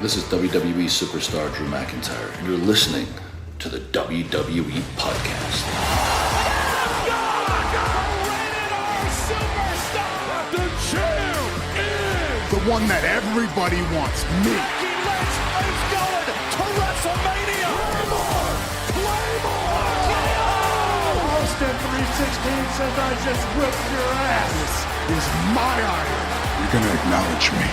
This is WWE superstar Drew McIntyre, and you're listening to the WWE Podcast. The champ is the one that everybody wants, me. Becky Lynch is going to WrestleMania. Claymore! Austin 316 says I just whipped your ass. This is my iron. You're gonna acknowledge me.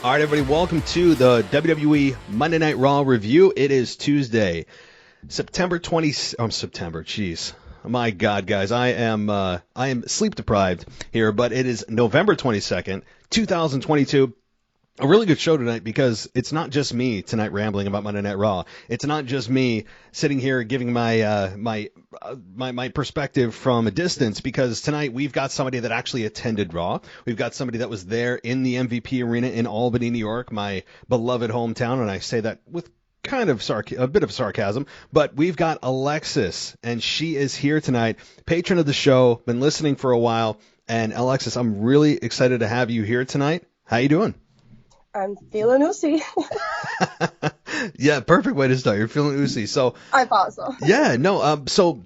All right, everybody, welcome to the WWE Monday Night Raw review. It is Tuesday, September 20th. Jeez. My God, guys, I am sleep deprived here, but it is November 22nd, 2022. A really good show tonight because it's not just me tonight rambling about Monday Night Raw. It's not just me sitting here giving my perspective from a distance, because tonight we've got somebody that actually attended Raw. We've got somebody that was there in the MVP Arena in Albany, New York, my beloved hometown, and I say that with kind of a bit of sarcasm, but we've got Alexis, and she is here tonight, patron of the show, been listening for a while, and Alexis, I'm really excited to have you here tonight. How you doing? I'm feeling oozy. Yeah, perfect way to start. You're feeling oozy. So I thought so. Yeah, no. So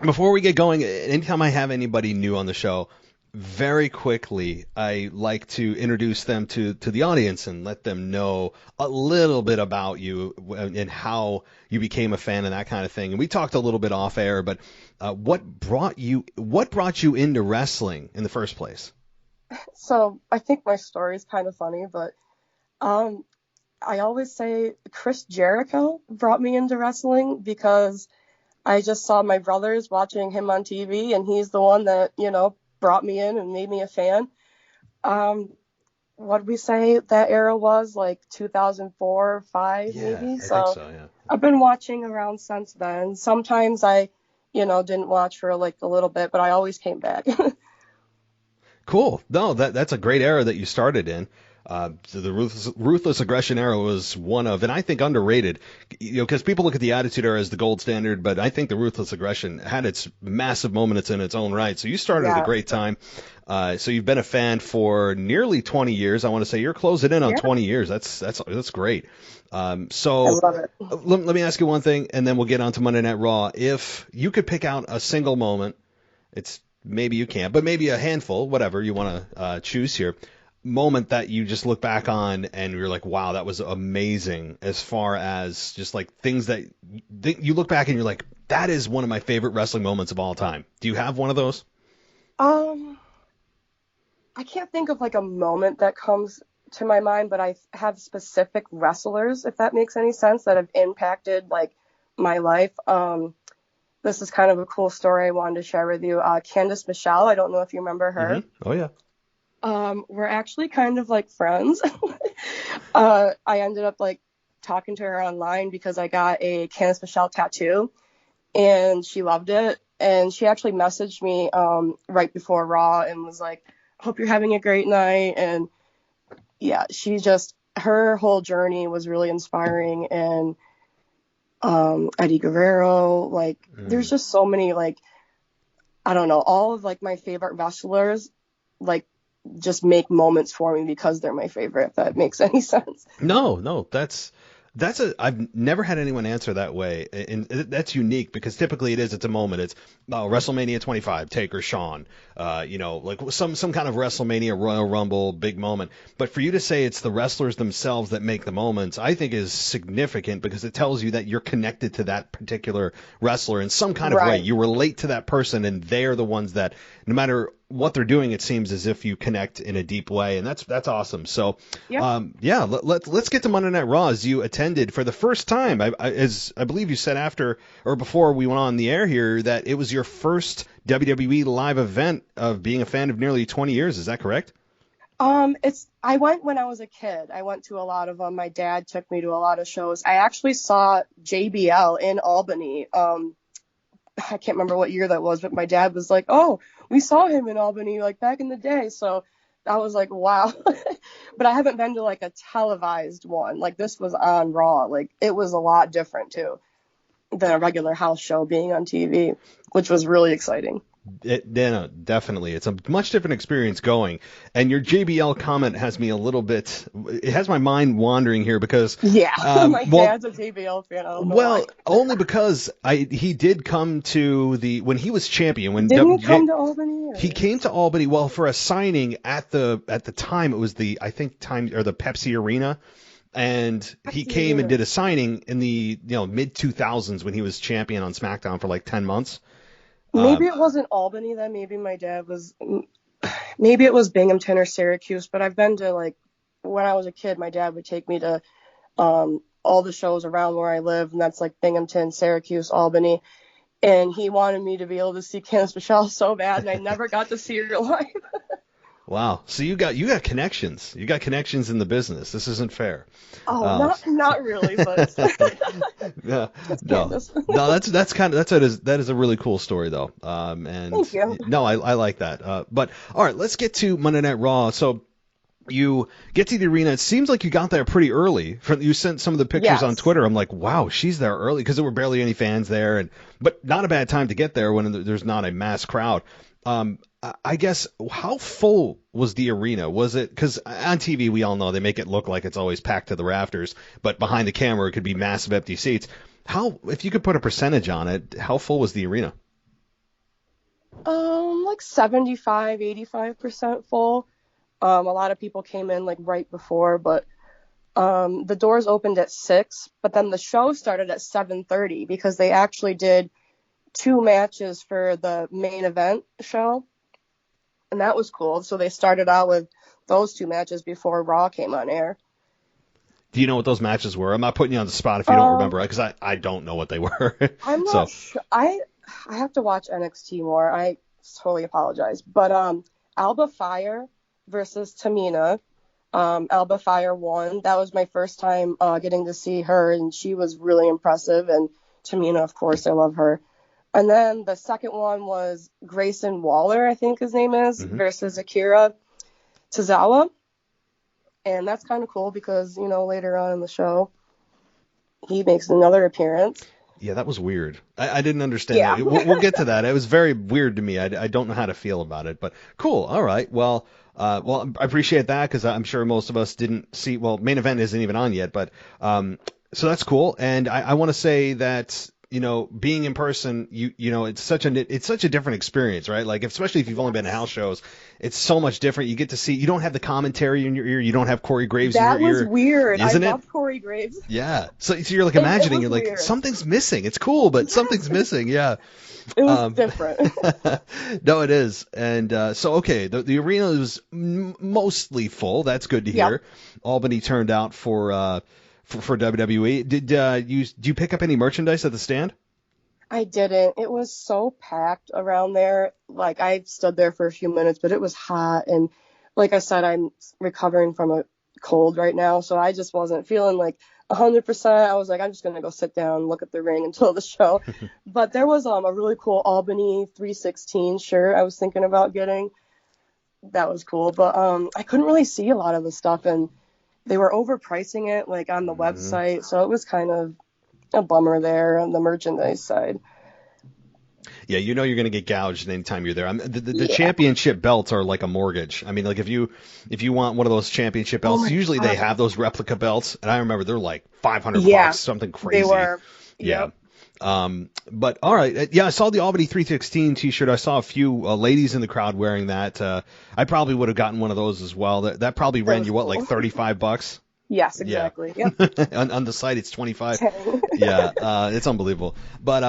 before we get going, anytime I have anybody new on the show, very quickly I like to introduce them to the audience and let them know a little bit about you and how you became a fan and that kind of thing. And we talked a little bit off air, but what brought you into wrestling in the first place? So I think my story is kind of funny, but I always say Chris Jericho brought me into wrestling because I just saw my brothers watching him on TV, and he's the one that, brought me in and made me a fan. What did we say that era was, like 2004, 5 maybe? I think so, yeah. I've been watching around since then. Sometimes I, didn't watch for like a little bit, but I always came back. Cool. No, that's a great era that you started in. So the ruthless aggression era was one of, and I think underrated, because people look at the Attitude Era as the gold standard, but I think the ruthless aggression had its massive moments in its own right. So you started at a great time. So you've been a fan for nearly 20 years. I want to say you're closing in on 20 years. That's great. So I love it. Let me ask you one thing, and then we'll get on to Monday Night Raw. If you could pick out a single moment, maybe you can't, but maybe a handful, whatever you want to choose here, moment that you just look back on and you're like, wow, that was amazing, as far as just like things that you look back and you're like, that is one of my favorite wrestling moments of all time. Do you have one of those? I can't think of like a moment that comes to my mind, but I have specific wrestlers, if that makes any sense, that have impacted like my life. This is kind of a cool story I wanted to share with you. Candice Michelle, I don't know if you remember her. Mm-hmm. Oh, yeah. We're actually kind of like friends. I ended up like talking to her online because I got a Candice Michelle tattoo, and she loved it. And she actually messaged me right before Raw and was like, hope you're having a great night. And yeah, her whole journey was really inspiring. And Eddie Guerrero, like there's just so many, like, I don't know, all of like my favorite wrestlers, like, just make moments for me because they're my favorite, if that makes any sense. No, I've never had anyone answer that way, and that's unique because typically it's a moment. It's WrestleMania 25, Taker, Shawn, like some kind of WrestleMania Royal Rumble big moment. But for you to say it's the wrestlers themselves that make the moments, I think is significant because it tells you that you're connected to that particular wrestler in some kind of way. You relate to that person, and they're the ones that, no matter what they're doing, it seems as if you connect in a deep way, and that's awesome. So, let's get to Monday Night Raw, as you attended for the first time. As I believe you said after or before we went on the air here, that it was your first WWE live event of being a fan of nearly 20 years. Is that correct? I went when I was a kid. I went to a lot of them. My dad took me to a lot of shows. I actually saw JBL in Albany. I can't remember what year that was, but my dad was like, oh, we saw him in Albany like back in the day. So I was like, wow. But I haven't been to like a televised one. Like this was on Raw. Like it was a lot different too than a regular house show being on TV, which was really exciting. No, definitely. It's a much different experience going. And your JBL comment has me a little bit, it has my mind wandering here because. Yeah, my dad's a JBL fan. I don't know why. Only because he did come to when he was champion. Didn't he come to Albany? He came to Albany, well, for a signing at the time, it was the Pepsi Arena. And he came and did a signing in the mid 2000s when he was champion on SmackDown for like 10 months. Maybe it wasn't Albany then. Maybe my dad was. Maybe it was Binghamton or Syracuse. But I've been to, like, when I was a kid, my dad would take me to all the shows around where I live, and that's like Binghamton, Syracuse, Albany. And he wanted me to be able to see Candice Michelle so bad, and I never got to see her live. Wow. So you got connections. You got connections in the business. This isn't fair. Oh, not really, but no, that is a really cool story though. And thank you. No, I like that. But all right, let's get to Monday Night Raw. So you get to the arena. It seems like you got there pretty early. You sent some of the pictures on Twitter. I'm like, wow, she's there early because there were barely any fans there, but not a bad time to get there when there's not a mass crowd. I guess, how full was the arena? Was it, because on TV we all know they make it look like it's always packed to the rafters, but behind the camera it could be massive empty seats. If you could put a percentage on it, how full was the arena? Like 75, 85% full. A lot of people came in like right before, but the doors opened at 6, but then the show started at 7:30 because they actually did 2 matches for the main event show. And that was cool. So they started out with those 2 matches before Raw came on air. Do you know what those matches were? I'm not putting you on the spot if you don't remember, because I don't know what they were. I'm not sure. I have to watch NXT more. I totally apologize. But Alba Fire versus Tamina. Alba Fire won. That was my first time getting to see her, and she was really impressive. And Tamina, of course, I love her. And then the second one was Grayson Waller, I think his name is, versus Akira Tozawa. And that's kind of cool because, later on in the show, he makes another appearance. Yeah, that was weird. I didn't understand that. We'll get to that. It was very weird to me. I don't know how to feel about it, but cool. All right. Well, I appreciate that because I'm sure most of us didn't see. Well, main event isn't even on yet, but so that's cool. And I want to say that, being in person, it's such a different experience, right? Like, especially if you've only been to house shows, it's so much different. You get to see, you don't have the commentary in your ear. You don't have Corey Graves in your ear. That was weird. Isn't it? I love Corey Graves. Yeah. So you're like imagining, you're like, weird. Something's missing. It's cool, but something's missing. Yeah. It was different. No, it is. And okay, the arena was mostly full. That's good to hear. Yep. Albany turned out for WWE. Did you pick up any merchandise at the stand? I didn't. It was so packed around there. Like, I stood there for a few minutes, but it was hot. And like I said, I'm recovering from a cold right now, so I just wasn't feeling like 100%. I was like, I'm just going to go sit down and look at the ring until the show. But there was a really cool Albany 316 shirt I was thinking about getting. That was cool. But I couldn't really see a lot of the stuff, and they were overpricing it, like, on the website, so it was kind of a bummer there on the merchandise side. Yeah, you're going to get gouged anytime you're there. The championship belts are like a mortgage. I mean, like, if you want one of those championship belts, usually they have those replica belts, and I remember they're like $500, something crazy. They were. Yeah. But all right. Yeah, I saw the Albany 316 t-shirt. I saw a few ladies in the crowd wearing that. I probably would have gotten one of those as well. That probably ran you, what, like $35? Yes, exactly. Yeah. Yep. on the site, it's 25. Yeah, it's unbelievable. But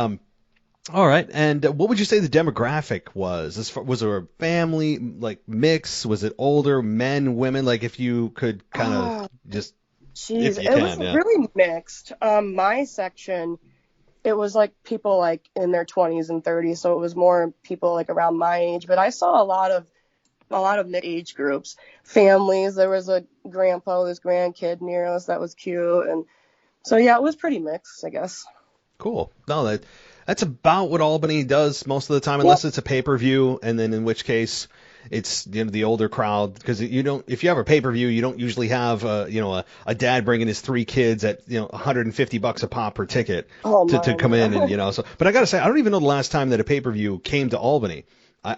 all right. And what would you say the demographic was? Was there a family, like, mix? Was it older men, women? Like, if you could kind of just... Jeez, it was really mixed. My section... It was like people like in their 20s and 30s, so it was more people like around my age. But I saw a lot of mid-age groups, families. There was a grandpa with his grandkid near us that was cute, and so yeah, it was pretty mixed, I guess. Cool. No, that's about what Albany does most of the time, unless it's a pay-per-view, and then in which case it's the older crowd, because if you have a pay-per-view, you don't usually have a dad bringing his 3 kids at $150 a pop per ticket to come in, and so. But I gotta say, I don't even know the last time that a pay-per-view came to Albany.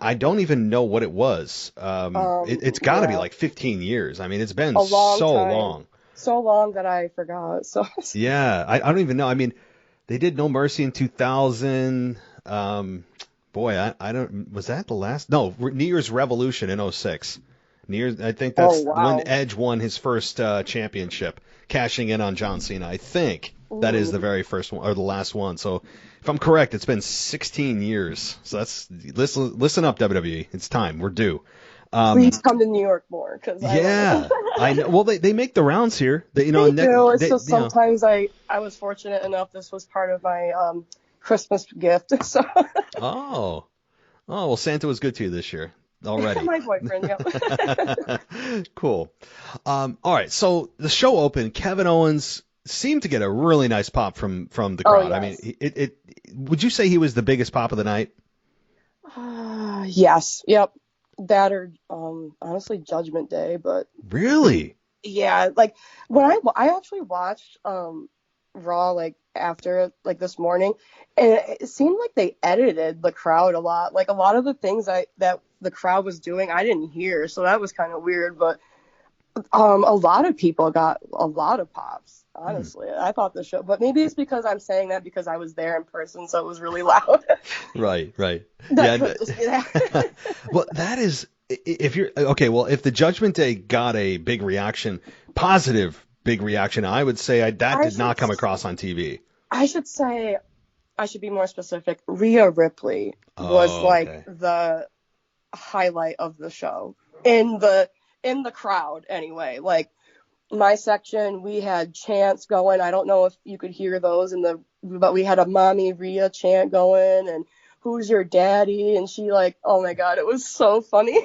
I don't even know what it was. It's got to be like 15 years. I mean, it's been A long so time. long. So long that I forgot. So Yeah, I don't even know. I mean, they did No Mercy in 2000. Boy, I don't. Was that the last? No, New Year's Revolution in '06. New Year's. I think that's when Edge won his first championship, cashing in on John Cena. I think that is the very first one or the last one. So if I'm correct, it's been 16 years. So that's listen up, WWE. It's time. We're due. Please come to New York more, because I know. Well, they make the rounds here. They do. It's just sometimes I was fortunate enough. This was part of my Christmas gift. So. Oh, well, Santa was good to you this year already. My boyfriend, yeah. Cool. All right. So the show opened. Kevin Owens seemed to get a really nice pop from the crowd. Yes. I mean, it. Would you say he was the biggest pop of the night? Yes. Yep. That or honestly Judgment Day, but really, yeah, like when I actually watched Raw like after like this morning, and it seemed like they edited the crowd a lot. Like a lot of the things that the crowd was doing, I didn't hear, so that was kind of weird. But a lot of people got a lot of pops. Honestly, I thought the show, but maybe it's because I'm saying that because I was there in person, so it was really loud. Right. Yeah. Well, that is, if you're okay. Well, if the Judgment Day got a big reaction, positive big reaction, I would say that did not come across on TV. I should say, I should be more specific. Rhea Ripley was like the highlight of the show in the crowd anyway. Like my section, we had chants going. I don't know if you could hear those but we had a Mommy Rhea chant going and who's your daddy? And she like, oh my God, it was so funny.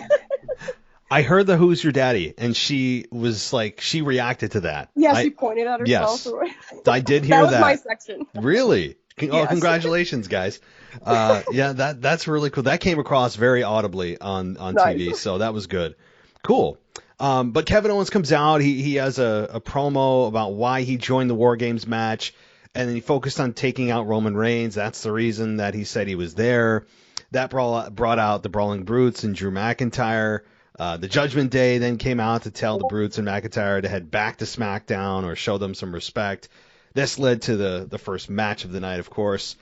I heard the who's your daddy and she was like, she reacted to that. Yeah, she pointed at herself. Yes, I did hear that. That was my section. Really? Yes. Oh, congratulations, guys. Yeah, that's really cool. That came across very audibly on TV, so that was good. Cool. But Kevin Owens comes out. He has a promo about why he joined the War Games match, and then he focused on taking out Roman Reigns. That's the reason that he said he was there. That brought out the Brawling Brutes and Drew McIntyre. The Judgment Day then came out to tell the Brutes and McIntyre to head back to SmackDown or show them some respect. This led to the first match of the night, of course.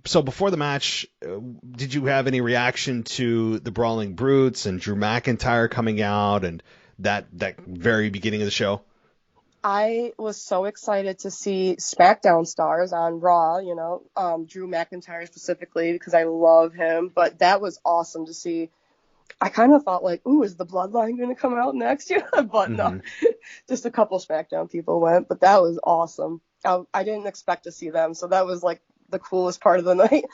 So before the match, did you have any reaction to the Brawling Brutes and Drew McIntyre coming out and that very beginning of the show? I was so excited to see SmackDown stars on Raw, Drew McIntyre specifically because I love him. But that was awesome to see. I kind of thought like, ooh, is the Bloodline going to come out next year? But no, just a couple SmackDown people went. But that was awesome. I didn't expect to see them. So that was like the coolest part of the night.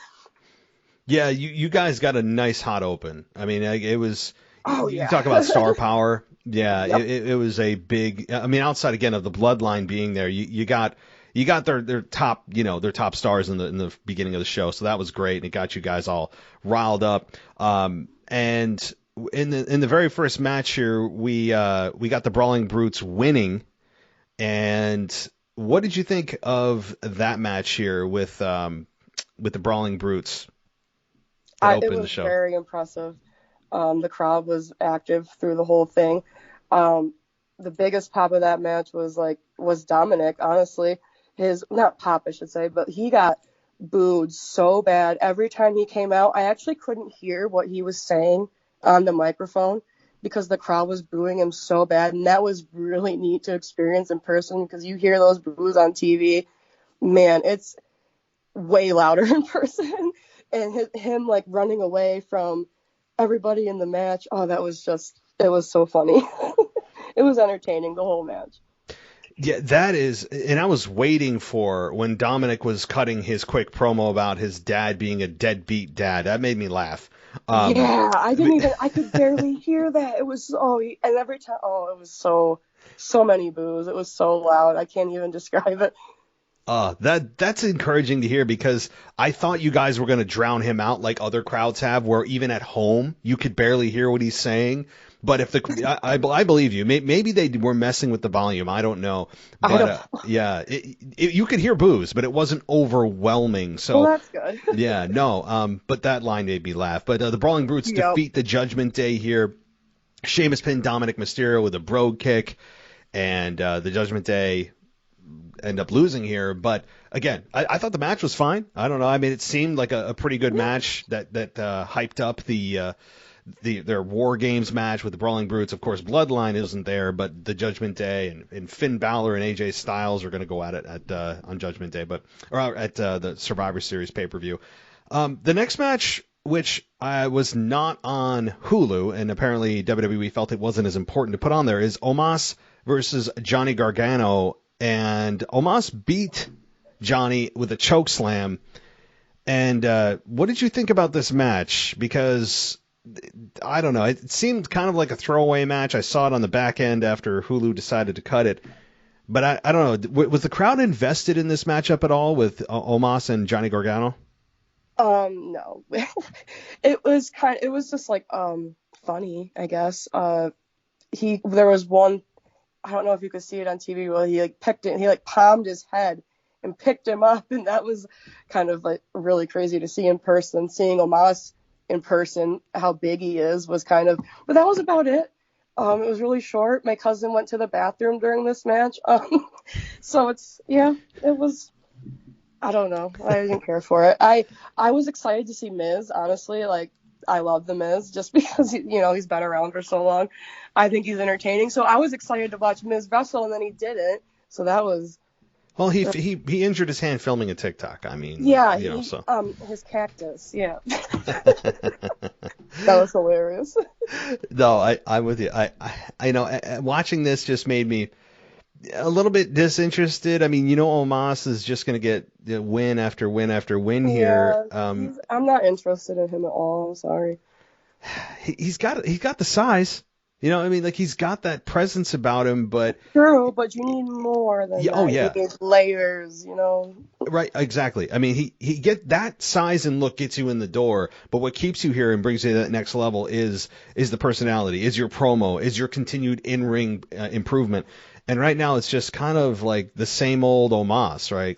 Yeah, you guys got a nice hot open. I mean, it was. Oh yeah. You talk about star power. Yeah, Yep. it was a big. I mean, outside again of the Bloodline being there, you got their top their top stars in the beginning of the show. So that was great, and it got you guys all riled up. And in the very first match here, we got the Brawling Brutes winning. And what did you think of that match here with the Brawling Brutes? It was very impressive. The crowd was active through the whole thing. The biggest pop of that match was Dominic, honestly. Not pop, I should say, but he got booed so bad every time he came out. I actually couldn't hear what he was saying on the microphone because the crowd was booing him so bad, and that was really neat to experience in person because you hear those boos on TV. Man, it's way louder in person. And him like running away from everybody in the match. Oh, it was so funny. It was entertaining, the whole match. Yeah, that is, and I was waiting for when Dominic was cutting his quick promo about his dad being a deadbeat dad. That made me laugh. Yeah, I could barely hear that. It was, and every time, it was so many boos. It was so loud. I can't even describe it. That's encouraging to hear, because I thought you guys were going to drown him out like other crowds have, where even at home you could barely hear what he's saying. But if I believe you, maybe they were messing with the volume. I don't know. But yeah, you could hear boos, but it wasn't overwhelming. So well, that's good. yeah, no. But that line made me laugh. But the Brawling Brutes defeat the Judgment Day here. Sheamus pinned Dominic Mysterio with a brogue kick, and the Judgment Day end up losing here. But again, I thought the match was fine. I don't know. I mean, it seemed like a pretty good match that hyped up their War Games match with the Brawling Brutes. Of course, Bloodline isn't there, but the Judgment Day and Finn Balor and AJ Styles are going to go at it on Judgment Day, or at the Survivor Series pay-per-view. The next match, which was not on Hulu, and apparently WWE felt it wasn't as important to put on there, is Omos versus Johnny Gargano. And Omos beat Johnny with a choke slam. And what did you think about this match? Because, I don't know, it seemed kind of like a throwaway match. I saw it on the back end after Hulu decided to cut it. But I don't know, was the crowd invested in this matchup at all with Omos and Johnny Gargano? No. It was just like funny, I guess. There was one, I don't know if you could see it on TV, where he picked it, and he palmed his head and picked him up, and that was kind of really crazy to see in person. Seeing Omos in person, how big he is, was kind of, but that was about it. It was really short. My cousin went to the bathroom during this match, so it was, I don't know, I didn't care for it. I was excited to see Miz, honestly. I love The Miz just because, he's been around for so long. I think he's entertaining. So I was excited to watch Miz wrestle, and then he didn't. So that was... Well, he injured his hand filming a TikTok. I mean... Yeah, his cactus, yeah. That was hilarious. No, I'm with you. I know, watching this just made me a little bit disinterested. I mean, Omos is just going to get win after win after win here. I'm not interested in him at all. I'm sorry. He's got the size. He's got that presence about him, but... True, but you need more than that. Oh, yeah. You need layers, Right, exactly. I mean, he get that size and look gets you in the door, but what keeps you here and brings you to that next level is the personality, is your promo, is your continued in-ring improvement. And right now, it's just kind of like the same old Omos, right?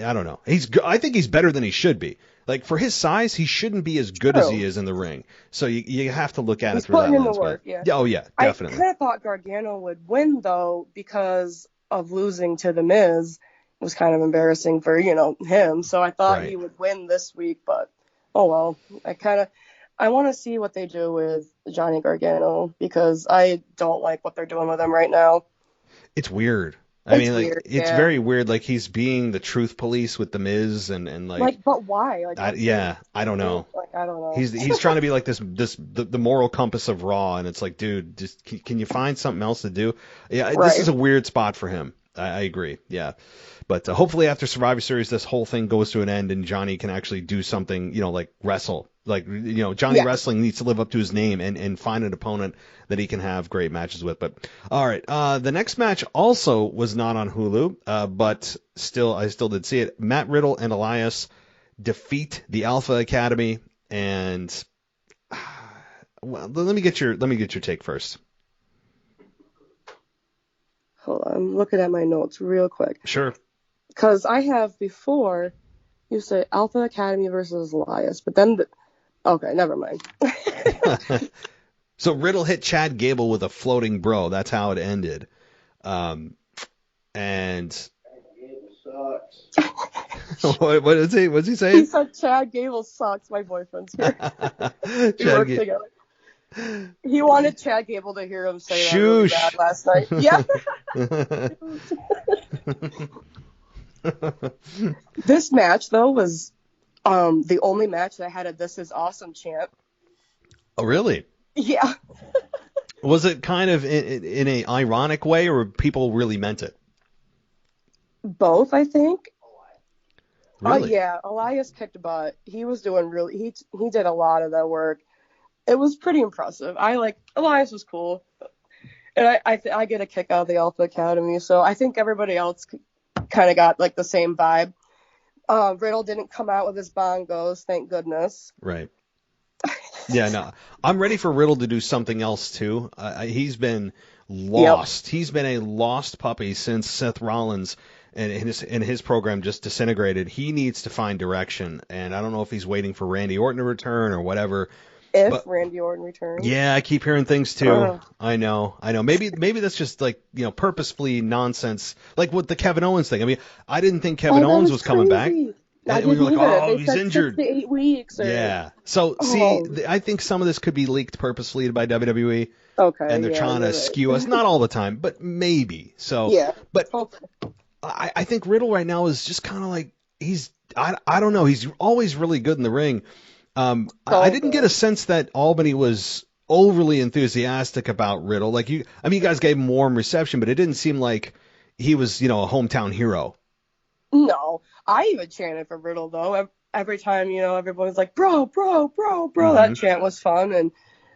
I don't know. I think he's better than he should be. For his size, he shouldn't be as good as he is in the ring. So you have to look at it through that lens. He's putting in the work, yeah. Oh, yeah, definitely. I kind of thought Gargano would win, though, because of losing to The Miz. It was kind of embarrassing for, him. So I thought he would win this week, but oh well. I want to see what they do with Johnny Gargano, because I don't like what they're doing with him right now. It's weird. It's very weird. He's being the truth police with The Miz and but why? I don't know. I don't know. He's trying to be like the moral compass of Raw, and it's like, dude, just can you find something else to do? Yeah, This is a weird spot for him. I agree. Yeah. But hopefully after Survivor Series, this whole thing goes to an end and Johnny can actually do something, wrestle. Johnny Wrestling needs to live up to his name and find an opponent that he can have great matches with. But all right, the next match also was not on Hulu, but I still did see it. Matt Riddle and Elias defeat the Alpha Academy, and well, let me get your take first. Hold on, I'm looking at my notes real quick. Sure. Because I have before, you said Alpha Academy versus Elias, but then, okay, never mind. So Riddle hit Chad Gable with a floating bro. That's how it ended. And what is he? What's he saying? He said Chad Gable sucks. My boyfriend's here. We work together. He wanted Chad Gable to hear him say that really bad last night. Yeah. This match, though, was the only match that had a "This is awesome" chant. Oh, really? Yeah. Was it kind of in a ironic way, or people really meant it? Both, I think. Really? Yeah. Elias kicked butt. He was doing he did a lot of that work. It was pretty impressive. Elias was cool, and I get a kick out of the Alpha Academy. So I think everybody else kind of got like the same vibe. Riddle didn't come out with his bongos, thank goodness. Right. Yeah, no, I'm ready for Riddle to do something else too. He's been lost. Yep. He's been a lost puppy since Seth Rollins and his program just disintegrated. He needs to find direction, and I don't know if he's waiting for Randy Orton to return or whatever. If Randy Orton returns. Yeah, I keep hearing things too. I know. Maybe that's just like, purposefully nonsense, like with the Kevin Owens thing. I mean, I didn't think Kevin Owens was coming back. And we were like, oh, he's injured. 6 to 8 weeks. Yeah. So, I think some of this could be leaked purposely by WWE. Okay. And they're trying to skew us. Not all the time, but maybe. So, yeah. But I think Riddle right now is just kind of like, I don't know. He's always really good in the ring. I didn't get a sense that Albany was overly enthusiastic about Riddle. Like you guys gave him warm reception, but it didn't seem like he was, a hometown hero. No, I even chanted for Riddle though. Every time, everyone's like, bro. Mm-hmm. That chant was fun. And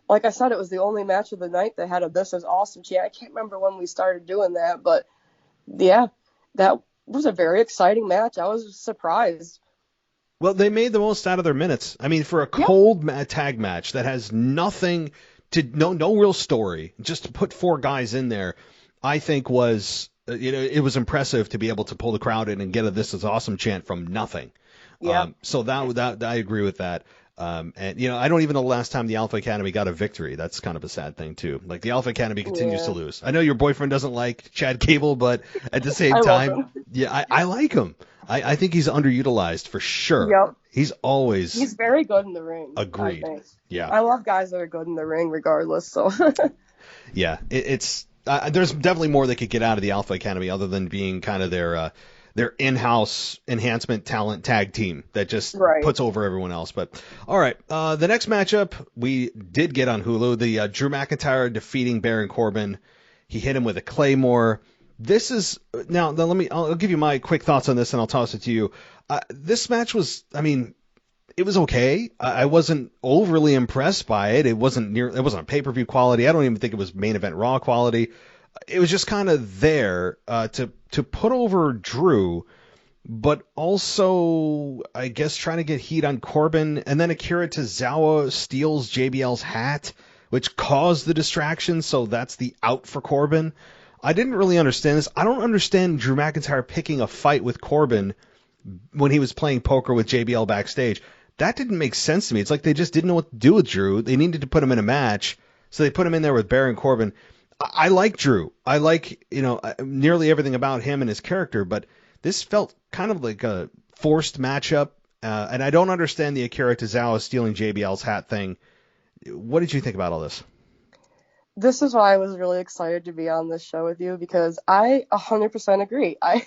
like I said, it was the only match of the night that had a "This is awesome" chant. I can't remember when we started doing that, but yeah, that was a very exciting match. I was surprised. Well, they made the most out of their minutes. I mean, for a cold tag match that has nothing to, no real story, just to put 4 guys in there, I think was, it was impressive to be able to pull the crowd in and get a "This is awesome" chant from nothing. Yeah. So that I agree with that. And I don't even know the last time the Alpha Academy got a victory. That's kind of a sad thing too. Like the Alpha Academy continues to lose. I know your boyfriend doesn't like Chad Gable, but at the same time, I like him. I think he's underutilized for sure. Yep. He's very good in the ring. Agreed. I think. Yeah. I love guys that are good in the ring regardless. So. Yeah, it's there's definitely more they could get out of the Alpha Academy other than being kind of their in-house enhancement talent tag team that just puts over everyone else. But all right, the next matchup we did get on Hulu, the Drew McIntyre defeating Baron Corbin. He hit him with a Claymore. This is now. I'll give you my quick thoughts on this, and I'll toss it to you. This match was, it was okay. I wasn't overly impressed by it. It wasn't a pay-per-view quality. I don't even think it was main event Raw quality. It was just kind of there to put over Drew, but also I guess trying to get heat on Corbin, and then Akira Tozawa steals JBL's hat, which caused the distraction. So that's the out for Corbin. I didn't really understand this. I don't understand Drew McIntyre picking a fight with Corbin when he was playing poker with JBL backstage. That didn't make sense to me. It's like they just didn't know what to do with Drew. They needed to put him in a match, so they put him in there with Baron Corbin. I like Drew. I like, nearly everything about him and his character, but this felt kind of like a forced matchup, and I don't understand the Akira Tozawa stealing JBL's hat thing. What did you think about all this? This is why I was really excited to be on this show with you, because I 100% agree. I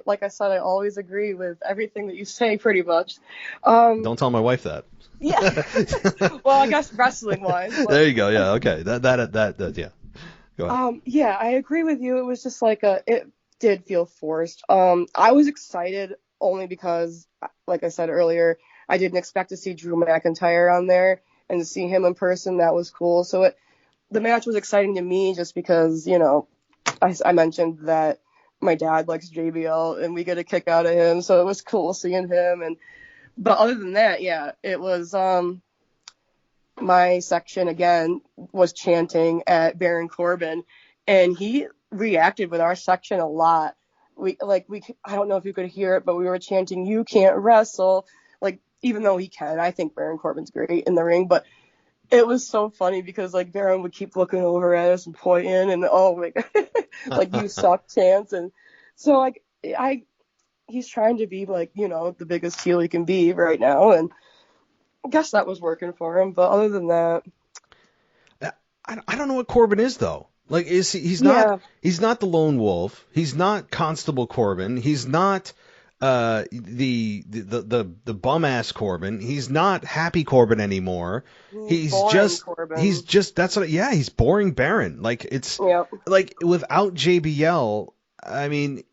like I said, I always agree with everything that you say pretty much. Don't tell my wife that. Yeah. Well, I guess wrestling wise. There you go. Yeah. Okay. That yeah. Go ahead. Yeah, I agree with you. It was just like it did feel forced. I was excited only because, like I said earlier, I didn't expect to see Drew McIntyre on there, and to see him in person, that was cool. So the match was exciting to me just because, I mentioned that my dad likes JBL and we get a kick out of him. So it was cool seeing him. But other than that, yeah, it was, my section again was chanting at Baron Corbin, and he reacted with our section a lot. I don't know if you could hear it, but we were chanting, "You can't wrestle." Like, even though he can, I think Baron Corbin's great in the ring, but it was so funny because Baron would keep looking over at us and pointing, and oh my god, "You suck" chants. And so he's trying to be the biggest heel he can be right now, and I guess that was working for him. But other than that, I don't know what Corbin is though. Like, he's not the lone wolf. He's not Constable Corbin. He's not the bum ass Corbin. He's not Happy Corbin anymore. He's boring Baron. Like, it's like without JBL, I mean,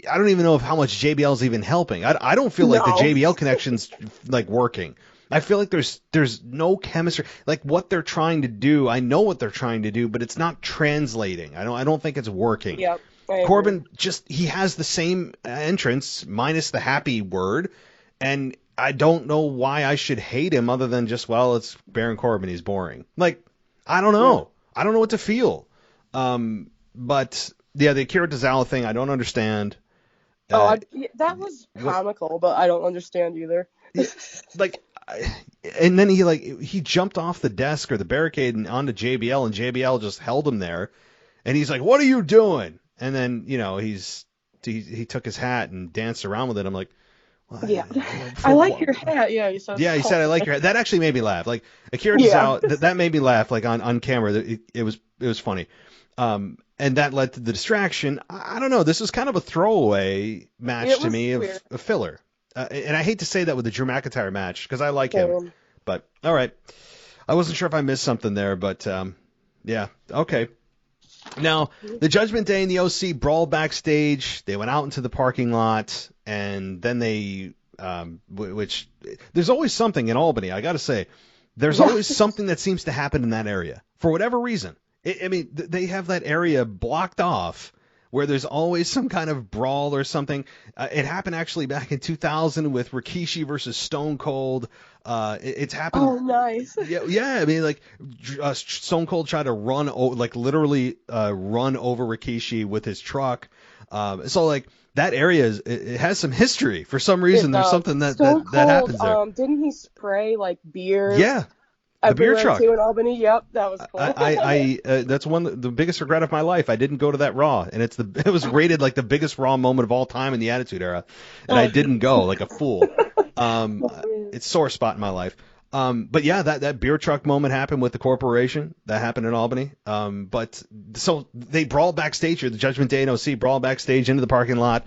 I don't even know how much JBL is even helping. I don't feel like the JBL connection's working. I feel like there's no chemistry. Like, what they're trying to do, I know what they're trying to do, but it's not translating. I don't think it's working. Yep. Corbin he has the same entrance minus the happy word, and I don't know why I should hate him other than just, well, it's Baron Corbin, he's boring. Like, I don't know. I don't know what to feel. But yeah, the Akira Tozawa thing, I don't understand. That was comical, but I don't understand either. And then he jumped off the desk or the barricade and onto JBL, and JBL just held him there, and he's like, "What are you doing?" And then he took his hat and danced around with it. I'm like, well, yeah, I like your hat. Yeah, he said I like your hat. That actually made me laugh. Like Akira Tozawa, that made me laugh. Like on camera, it was funny. And that led to the distraction. I don't know. This is kind of a throwaway match to me of a filler. And I hate to say that with the Drew McIntyre match because I like him. But all right, I wasn't sure if I missed something there, but yeah, okay. Now the Judgment Day and the OC brawled backstage. They went out into the parking lot, and then they, which there's always something in Albany. I got to say, there's always something that seems to happen in that area for whatever reason. I mean, they have that area blocked off where there's always some kind of brawl or something. It happened actually back in 2000 with Rikishi versus Stone Cold. It's happened. Oh, nice. Yeah. I mean, like Stone Cold tried to literally run over Rikishi with his truck. So like that area it has some history for some reason. There's something that happens there. Didn't he spray like beer? Yeah. The beer truck in Albany. Yep, that was cool. That's the biggest regret of my life. I didn't go to that Raw, and it was rated like the biggest Raw moment of all time in the Attitude Era, and I didn't go like a fool. It's a sore spot in my life. But yeah, that beer truck moment happened with the corporation. That happened in Albany. But so they brawled backstage here. The Judgment Day and OC brawled backstage into the parking lot.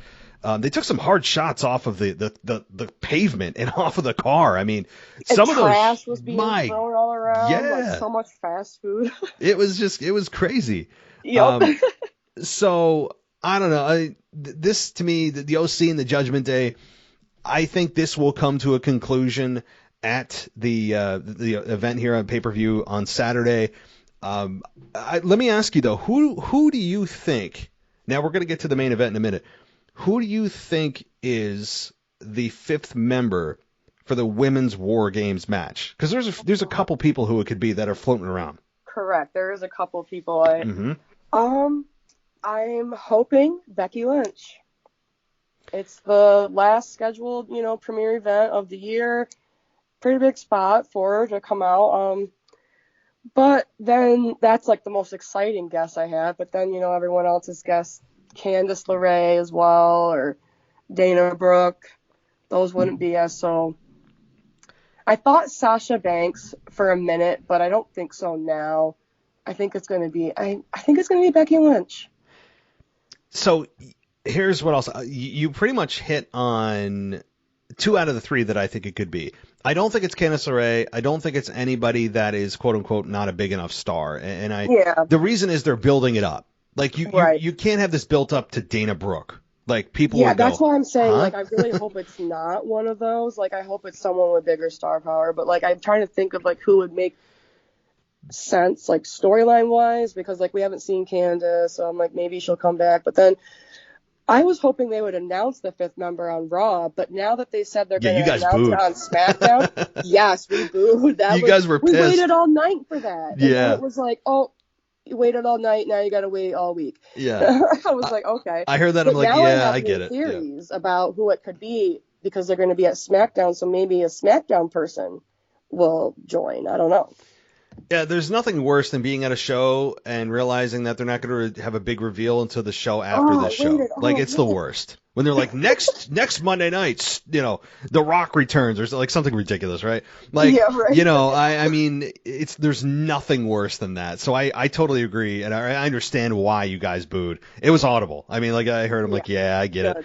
They took some hard shots off of the pavement and off of the car. I mean, some of those trash was being thrown all around. Yeah, like so much fast food. it was crazy. Yep. So I don't know. This to me, the OC and the Judgment Day, I think this will come to a conclusion at the event here on pay-per-view on Saturday. Let me ask you though, who do you think? Now we're going to get to the main event in a minute. Who do you think is the fifth member for the women's War Games match? Because there's a couple people who it could be that are floating around. Correct. There is a couple people. I'm hoping Becky Lynch. It's the last scheduled, premiere event of the year. Pretty big spot for her to come out. But then that's like the most exciting guess I have. But then, everyone else's guess. Candice LeRae as well, or Dana Brooke. Those wouldn't be as so. I thought Sasha Banks for a minute, but I don't think so now. I think it's going to be. I think it's going to be Becky Lynch. So here's what else. You pretty much hit on 2 out of the 3 that I think it could be. I don't think it's Candice LeRae. I don't think it's anybody that is quote unquote not a big enough star. The reason is they're building it up. Like you can't have this built up to Dana Brooke. Like people. Yeah, that's why I'm saying. Huh? Like I really hope it's not one of those. Like I hope it's someone with bigger star power. But like I'm trying to think of like who would make sense, like storyline wise, because like we haven't seen Candice, so I'm like maybe she'll come back. But then I was hoping they would announce the 5th member on Raw, but now that they said they're going to announce booed. it on SmackDown, yes, we booed. Guys were pissed. We waited all night for that. Yeah, it was like, oh. You waited all night, now you got to wait all week. Yeah. I was like, okay. I heard that, but I'm like, yeah, I get it. Theories about who it could be because they're going to be at SmackDown, so maybe a SmackDown person will join. I don't know. Yeah, there's nothing worse than being at a show and realizing that they're not going to have a big reveal until the show after the show. It's the worst. When they're like, next Monday night, The Rock returns, or like something ridiculous, right? Like, yeah, right. I mean, there's nothing worse than that. So I totally agree, and I understand why you guys booed. It was audible. I mean, like I heard him, like, yeah, I get it.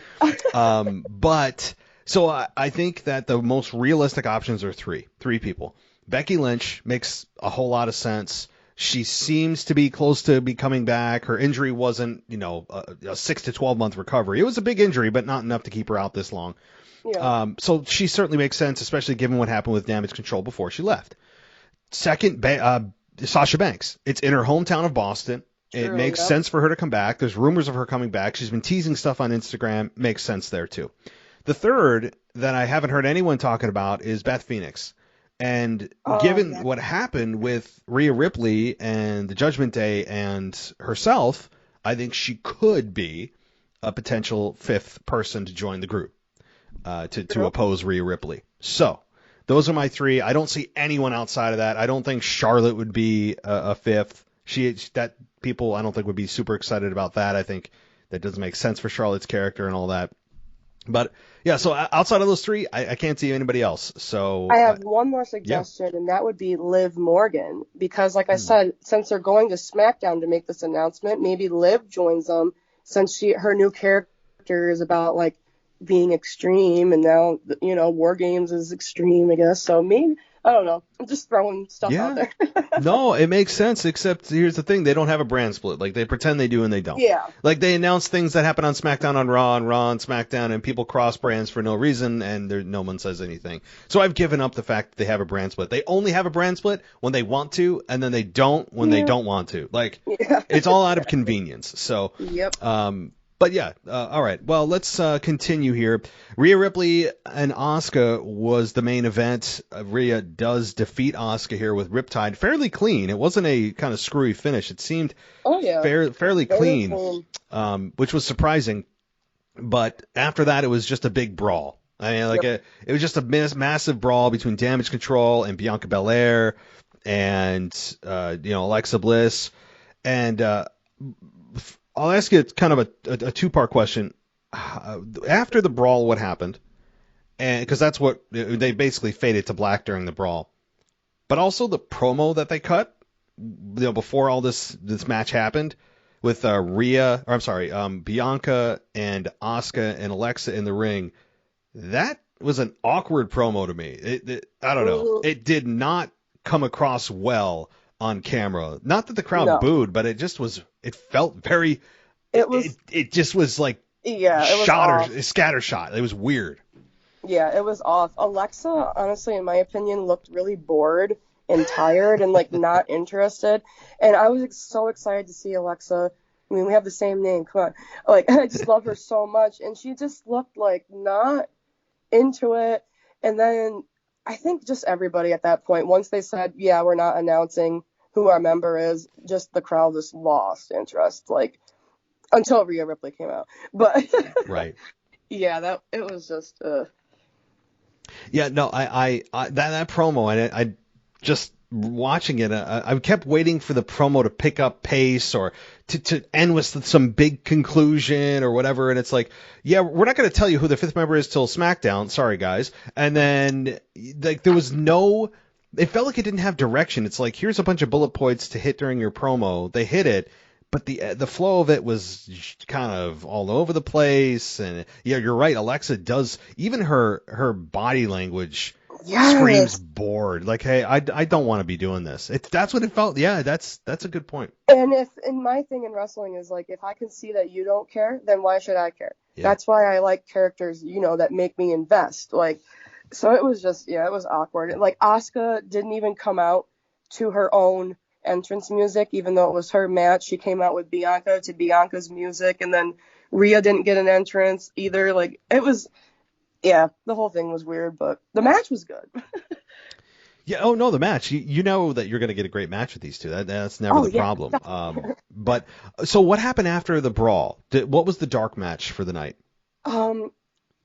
But so I think that the most realistic options are three people. Becky Lynch makes a whole lot of sense. She seems to be close to be coming back. Her injury wasn't, a 6 to 12 month recovery. It was a big injury, but not enough to keep her out this long. Yeah. So she certainly makes sense, especially given what happened with Damage Control before she left. Second, Sasha Banks. It's in her hometown of Boston. It True, makes yep. sense for her to come back. There's rumors of her coming back. She's been teasing stuff on Instagram. Makes sense there, too. The third that I haven't heard anyone talking about is Beth Phoenix. And given what happened with Rhea Ripley and the Judgment Day and herself, I think she could be a potential fifth person to join the group to oppose Rhea Ripley. So those are my three. I don't see anyone outside of that. I don't think Charlotte would be a fifth. People I don't think would be super excited about that. I think that doesn't make sense for Charlotte's character and all that. But yeah, so outside of those three, I can't see anybody else. So I have one more suggestion, and that would be Liv Morgan, because like I said, since they're going to SmackDown to make this announcement, maybe Liv joins them, since her new character is about like being extreme, and now War Games is extreme, I guess. So maybe, I don't know. I'm just throwing stuff out there. No, it makes sense, except here's the thing. They don't have a brand split. Like, they pretend they do and they don't. Yeah. Like, they announce things that happen on SmackDown on Raw and Raw on SmackDown, and people cross brands for no reason, and no one says anything. So I've given up the fact that they have a brand split. They only have a brand split when they want to, and then they don't when they don't want to. Like, it's all out of convenience. So, yep. But yeah, all right. Well, let's continue here. Rhea Ripley and Asuka was the main event. Rhea does defeat Asuka here with Riptide fairly clean. It wasn't a kind of screwy finish. It seemed fairly clean, which was surprising. But after that, it was just a big brawl. I mean, it was just a massive brawl between Damage Control and Bianca Belair and Alexa Bliss. And I'll ask you kind of a two-part question. After the brawl, what happened? And because that's what they basically faded to black during the brawl, but also the promo that they cut, before all this match happened, with Bianca and Asuka and Alexa in the ring. That was an awkward promo to me. I don't know. It did not come across well on camera. Not that the crowd booed, but it just was. It felt very. It just was like scattershot. It was weird. Yeah, it was off. Alexa, honestly, in my opinion, looked really bored and tired and like not interested. And I was so excited to see Alexa. I mean, we have the same name. Come on, like I just love her so much, and she just looked like not into it. And then I think just everybody at that point, once they said, "Yeah, we're not announcing who our member is," just the crowd just lost interest, like until Rhea Ripley came out. But right, yeah, it was just. Yeah, no, I that promo, and I just watching it, I kept waiting for the promo to pick up pace or to end with some big conclusion or whatever, and it's like, yeah, we're not going to tell you who the fifth member is till SmackDown. Sorry, guys. And then like there was no. It felt like it didn't have direction. It's like, here's a bunch of bullet points to hit during your promo. They hit it, but the flow of it was kind of all over the place. And yeah, you're right. Alexa does, even her body language screams bored. Like, hey, I don't want to be doing this. That's what it felt. Yeah, that's a good point. And my thing in wrestling is like, if I can see that you don't care, then why should I care? Yeah. That's why I like characters, that make me invest. Like. So it was just, it was awkward. Like, Asuka didn't even come out to her own entrance music, even though it was her match. She came out with Bianca to Bianca's music, and then Rhea didn't get an entrance either. Like, it was, the whole thing was weird, but the match was good. Yeah, oh, no, the match. You know that you're going to get a great match with these two. That's never the problem. But, so what happened after the brawl? What was the dark match for the night?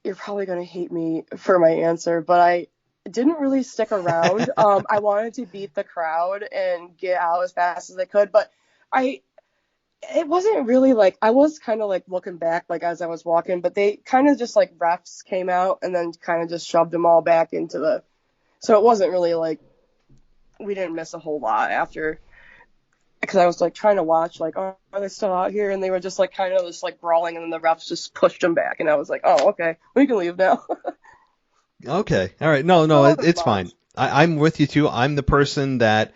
You're probably going to hate me for my answer, but I didn't really stick around. I wanted to beat the crowd and get out as fast as I could, but it wasn't really like, I was kind of like looking back, like as I was walking, but they kind of just like refs came out and then kind of just shoved them all back into so it wasn't really like, we didn't miss a whole lot after, because I was like trying to watch, like, oh, are they still out here? And they were just like kind of just like brawling, and then the refs just pushed them back, and I was like, oh, okay, we can leave now. Okay, all right, no, it's fine. I'm with you too. I'm the person that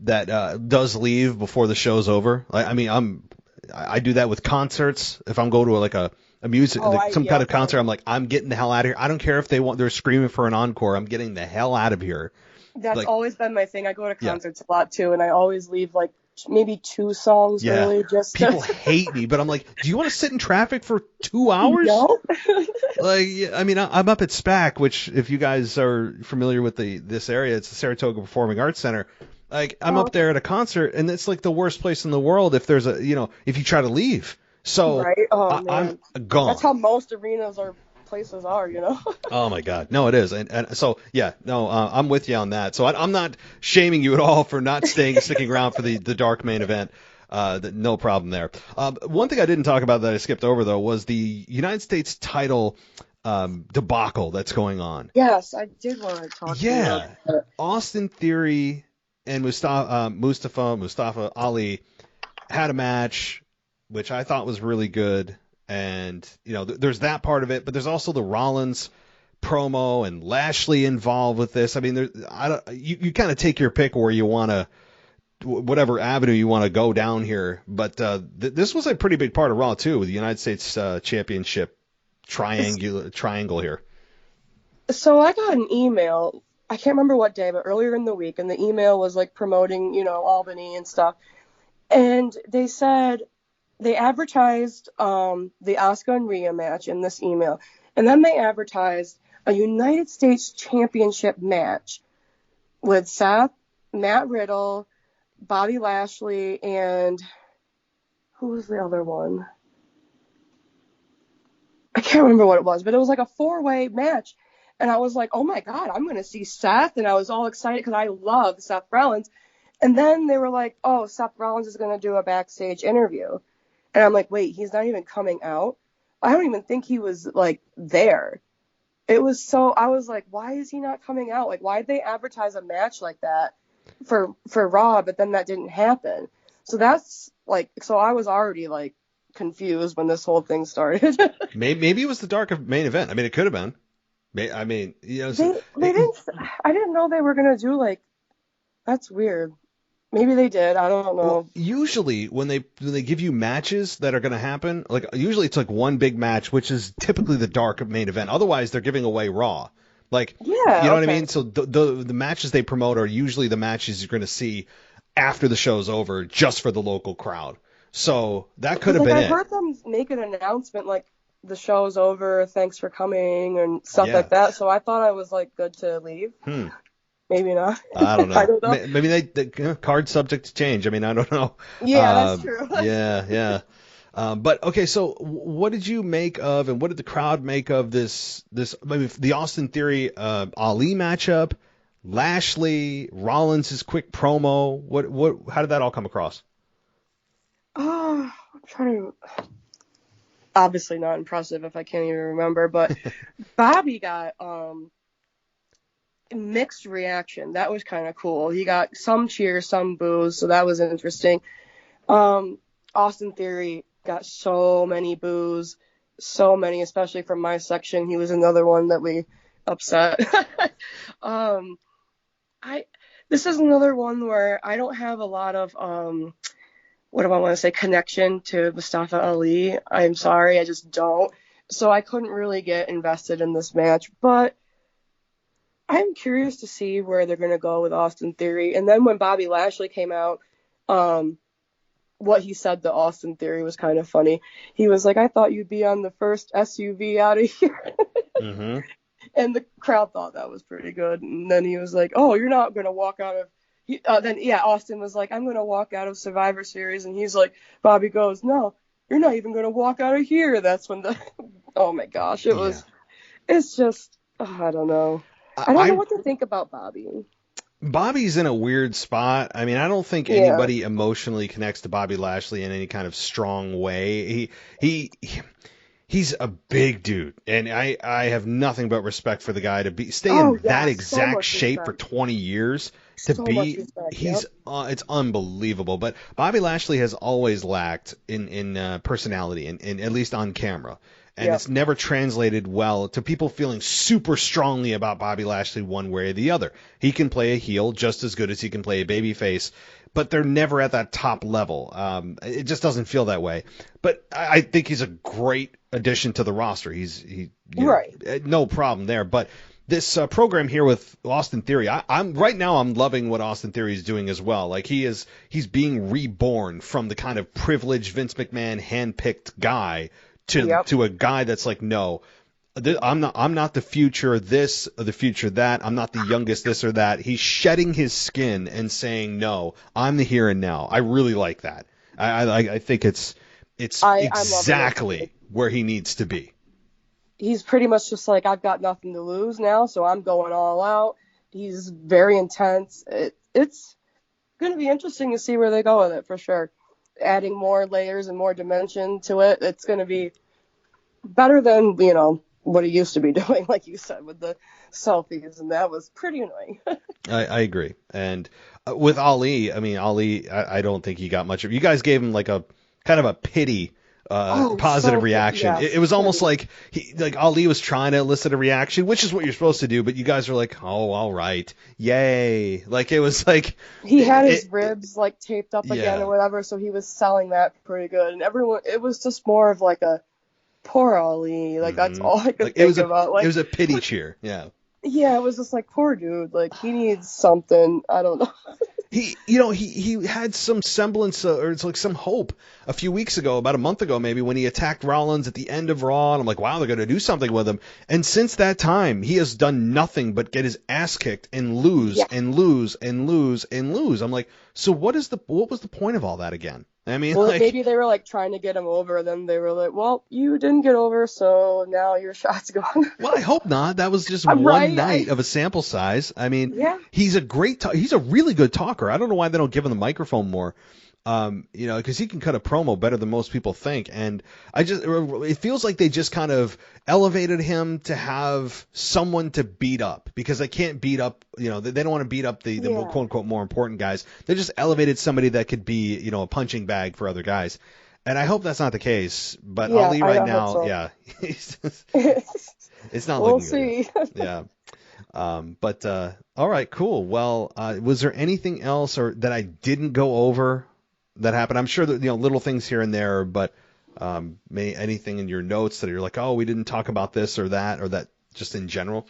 does leave before the show's over. I mean, I do that with concerts. If I'm going to like a music, some kind of concert, I'm like, I'm getting the hell out of here. I don't care if they're screaming for an encore. I'm getting the hell out of here. That's always been my thing. I go to concerts a lot too, and I always leave like maybe 2 songs really. Just people hate me, but I'm like, do you want to sit in traffic for 2 hours? No. Like, I mean, I'm up at SPAC, which if you guys are familiar with this area, it's the Saratoga Performing Arts Center. Like, I'm up there at a concert, and it's like the worst place in the world if there's if you try to leave. So right? I'm gone. That's how most arenas or places are, Oh my God, no, it is, and so I'm with you on that. So I'm not shaming you at all for not sticking around for the dark main event. No problem there. One thing I didn't talk about that I skipped over though was the United States title debacle that's going on. Yes, I did want to talk to you about that. Austin Theory and Mustafa Ali had a match, which I thought was really good. And, there's that part of it, but there's also the Rollins promo and Lashley involved with this. I mean, you kind of take your pick where you want to, whatever avenue you want to go down here. But this was a pretty big part of Raw, too, with the United States Championship triangle here. So I got an email. I can't remember what day, but earlier in the week, and the email was like promoting, Albany and stuff. And they said they advertised the Asuka and Rhea match in this email. And then they advertised a United States Championship match with Seth, Matt Riddle, Bobby Lashley, and who was the other one? I can't remember what it was, but it was like a 4-way match. And I was like, oh my God, I'm going to see Seth. And I was all excited because I love Seth Rollins. And then they were like, oh, Seth Rollins is going to do a backstage interview. And I'm like, wait, he's not even coming out? I don't even think he was, like, there. I was like, why is he not coming out? Like, why did they advertise a match like that for Raw, but then that didn't happen? So that's, like, so I was already, like, confused when this whole thing started. Maybe it was the dark main event. I mean, it could have been. I mean, they didn't. I didn't know they were gonna do like. That's weird. Maybe they did. I don't know. Well, usually when they give you matches that are going to happen, like usually it's like one big match, which is typically the dark main event. Otherwise, they're giving away Raw. Like, you know what I mean? So the matches they promote are usually the matches you're going to see after the show's over, just for the local crowd. So that could have been it. I heard them make an announcement like the show's over, thanks for coming, and stuff like that. So I thought I was like good to leave. Maybe not. I don't know. I don't know. Maybe the card subject to change. I mean, I don't know. Yeah, that's true. Yeah. But okay, so what did you make of, and what did the crowd make of this? I mean, the Austin Theory Ali matchup, Lashley, Rollins' quick promo. How did that all come across? I'm trying to. Obviously not impressive if I can't even remember, but Bobby got mixed reaction. That was kind of cool. He got some cheers, some boos, so that was interesting. Austin Theory got so many boos, so many, especially from my section. He was another one that we upset. This is another one where I don't have a lot of what do I want to say, connection to Mustafa Ali. I'm sorry, I just don't. So I couldn't really get invested in this match, but I'm curious to see where they're going to go with Austin Theory. And then when Bobby Lashley came out, what he said to Austin Theory was kind of funny. He was like, I thought you'd be on the first SUV out of here. Mm-hmm. And the crowd thought that was pretty good. And then he was like, oh, you're not going to walk out of... Austin was like, I'm going to walk out of Survivor Series. And he's like, Bobby goes, no, you're not even going to walk out of here. That's when oh my gosh, it's just, I don't know. I don't know what to think about Bobby. Bobby's in a weird spot. I mean, I don't think anybody emotionally connects to Bobby Lashley in any kind of strong way. He's a big dude, and I have nothing but respect for the guy to stay in that exact shape for 20 years. It's unbelievable. But Bobby Lashley has always lacked in personality, and at least on camera. And it's never translated well to people feeling super strongly about Bobby Lashley one way or the other. He can play a heel just as good as he can play a babyface, but they're never at that top level. It just doesn't feel that way. But I think he's a great addition to the roster. He's right. No problem there. But this program here with Austin Theory, I'm right now I'm loving what Austin Theory is doing as well. Like he's being reborn from the kind of privileged Vince McMahon handpicked guy to a guy that's like, no, I'm not the future this or the future that. I'm not the youngest this or that. He's shedding his skin and saying, no, I'm the here and now. I really like that. I think it's exactly where he needs to be. He's pretty much just like, I've got nothing to lose now, so I'm going all out. He's very intense. It's going to be interesting to see where they go with it, for sure. Adding more layers and more dimension to it, it's going to be better than, what he used to be doing, like you said, with the selfies, and that was pretty annoying. I agree. And with Ali, I don't think he got much of. You guys gave him like a kind of a pity positive reaction. Yes. It was almost like Ali was trying to elicit a reaction, which is what you're supposed to do, but you guys were like, oh, all right, yay. Like it was like he had his ribs like taped up again or whatever, so he was selling that pretty good, and everyone, it was just more of like a poor Ali, like that's all I could think about. Like, it was a pity cheer. Yeah, it was just like, poor dude, like he needs something. I don't know. He had some semblance or it's like some hope a few weeks ago, about a month ago maybe, when he attacked Rollins at the end of Raw, and I'm like, wow, they're going to do something with him. And since that time, he has done nothing but get his ass kicked and lose and lose and lose and lose. I'm like, so what was the point of all that again? I mean, well, maybe they were like trying to get him over, and then they were like, well, you didn't get over, so now your shot's gone. Well, I hope not. That was just one night of a sample size. I mean, he's a he's a really good talker. I don't know why they don't give him the microphone more. Because he can cut a promo better than most people think. And it feels like they just kind of elevated him to have someone to beat up, because they can't beat up, they don't want to beat up the quote unquote more important guys. They just elevated somebody that could be, a punching bag for other guys. And I hope that's not the case, but Ali right now, it's not looking good. We'll see. Yeah. All right, cool. Well, was there anything else that I didn't go over that happened? I'm sure that, little things here and there, but anything in your notes that you're like, oh, we didn't talk about this or that just in general?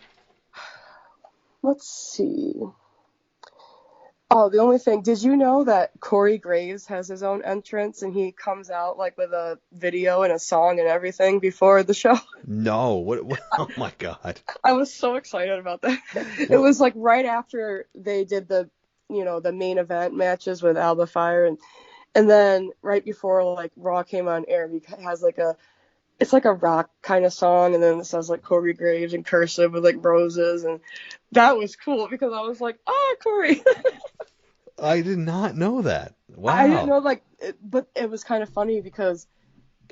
Let's see. Oh, the only thing, did you know that Corey Graves has his own entrance, and he comes out like with a video and a song and everything before the show? No. What? Oh my God. I was so excited about that. It was like right after they did the main event matches with Alba Fire, and then right before like Raw came on air, he has it's like a rock kind of song, and then it says like Corey Graves in cursive with like roses, and that was cool because I was like, oh, Corey. I did not know that. Wow. I didn't know but it was kind of funny because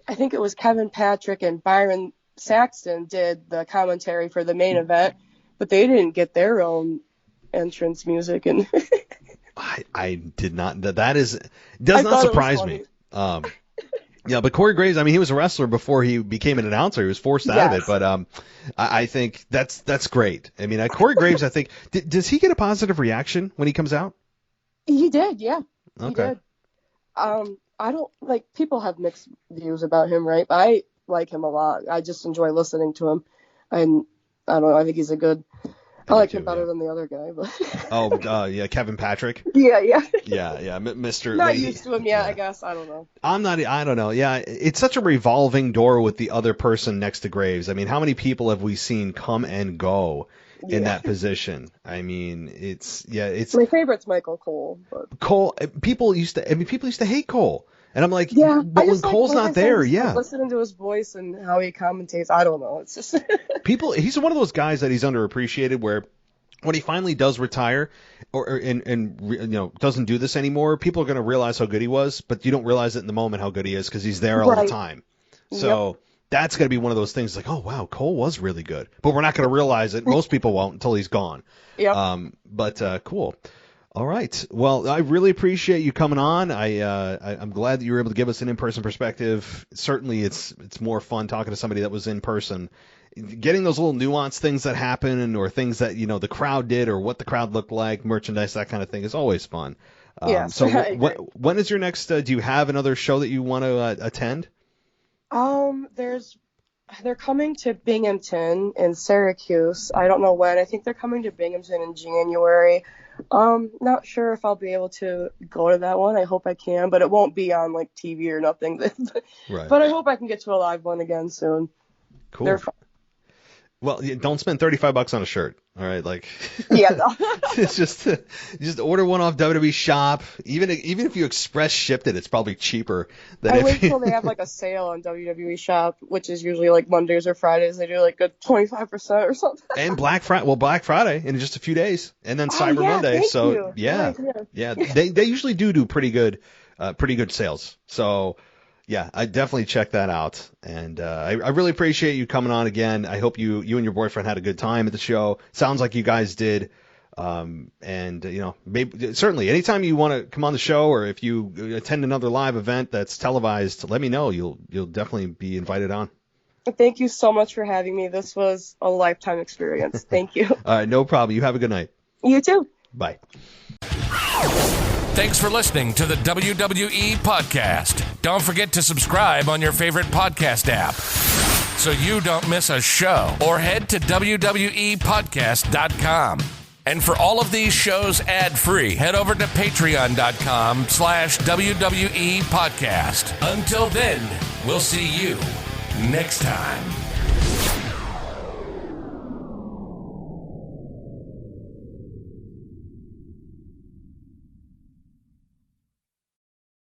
I think it was Kevin Patrick and Byron Saxton did the commentary for the main event, but they didn't get their own entrance music, and I did not. Does not surprise me. But Corey Graves, he was a wrestler before he became an announcer. He was forced out of it, but I think that's great. Corey Graves, I think, does he get a positive reaction when he comes out? He did, yeah. Okay. He did. I don't people have mixed views about him, right? But I like him a lot. I just enjoy listening to him, and I don't know. I think he's a good. I like him better than the other guy, but. Kevin Patrick. Yeah. Mr. Not used to him yet, I guess. I don't know. I don't know. Yeah, it's such a revolving door with the other person next to Graves. How many people have we seen come and go in that position? It's my favorite's Michael Cole. But... Cole. People used to hate Cole. And I'm like, but when Cole's not there, listening to his voice and how he commentates, I don't know. It's just he's one of those guys that he's underappreciated, where when he finally does retire and doesn't do this anymore, people are going to realize how good he was, but you don't realize it in the moment how good he is because he's there all the time. So that's going to be one of those things like, oh, wow, Cole was really good. But we're not going to realize it. Most people won't until he's gone. Yep. Cool. All right. Well, I really appreciate you coming on. I'm glad that you were able to give us an in-person perspective. Certainly, it's more fun talking to somebody that was in person. Getting those little nuanced things that happen, or things that the crowd did, or what the crowd looked like, merchandise, that kind of thing, is always fun. So, when is your next? Do you have another show that you want to attend? There's they're coming to Binghamton in Syracuse. I don't know when. I think they're coming to Binghamton in January. Not sure if I'll be able to go to that one. I hope I can, but it won't be on like TV or nothing. Right. But I hope I can get to a live one again soon. Cool. They're fun. Well, don't spend $35 on a shirt. All right, like Yeah, no. it's just order one off WWE Shop. Even if you express shipped it, it's probably cheaper than I wait till they have like a sale on WWE Shop, which is usually like Mondays or Fridays. They do like a 25% or something. And Black Friday in just a few days, and then Cyber Monday. Thank So you. yeah, Nice, yeah, they usually do pretty good sales. So. Yeah, I definitely check that out, and I really appreciate you coming on again. I hope you and your boyfriend had a good time at the show. Sounds like you guys did, and maybe certainly anytime you want to come on the show, or if you attend another live event that's televised, let me know. You'll definitely be invited on. Thank you so much for having me. This was a lifetime experience. Thank you. All right, no problem. You have a good night. You too. Bye. Thanks for listening to the WWE Podcast. Don't forget to subscribe on your favorite podcast app so you don't miss a show, or head to WWEpodcast.com. And for all of these shows ad-free, head over to patreon.com/WWE Podcast. Until then, we'll see you next time.